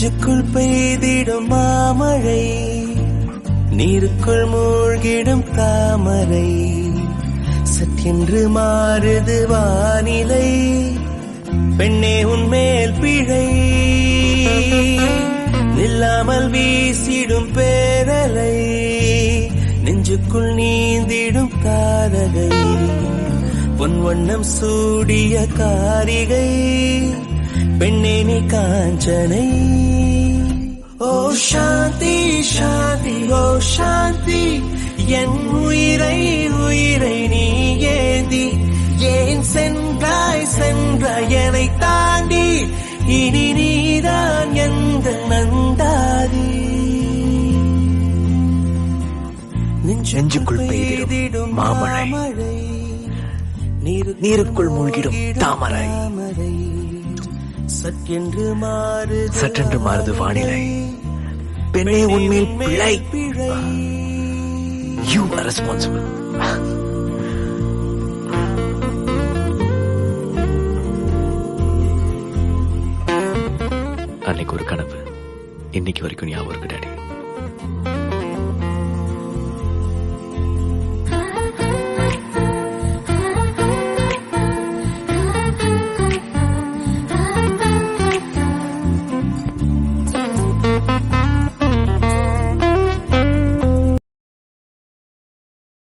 நெஞ்சுக்குள் பெய்திடும் மாமழை, நீருக்குள் மூழ்கிடும் தாமரை, சற்றென்று மாறுது வானிலை, பெண்ணே உன்மேல் பிழை, நில்லாமல் வீசிடும் பேரலை, நெஞ்சுக்குள் நீந்திடும் தாரகை, பொன் வண்ணம் சூடிய காரிகை, பெண்ணே நீ காஞ்சனை. ஓ சாந்தி சாந்தி ஓ சாந்தி, என் உயிரை உயிரை நீ ஏந்தி, ஏன் சென்றாய் சென்றாய் என்னை தாண்டி, இனி நீதான் எந்த நந்தாதி. நெஞ்சுக்குள் பெய்திடும் மாமழை, நீருக்குள் மூழ்கிடும் தாமரை, சற்றென்று மாறுது வானிலை, பெண்ணே உன்மேல் பிழை. You are responsible. அன்னைக்கு ஒரு கனவு இன்னைக்கு வரைக்கும் ஞாபகம் இருக்கு டாடி.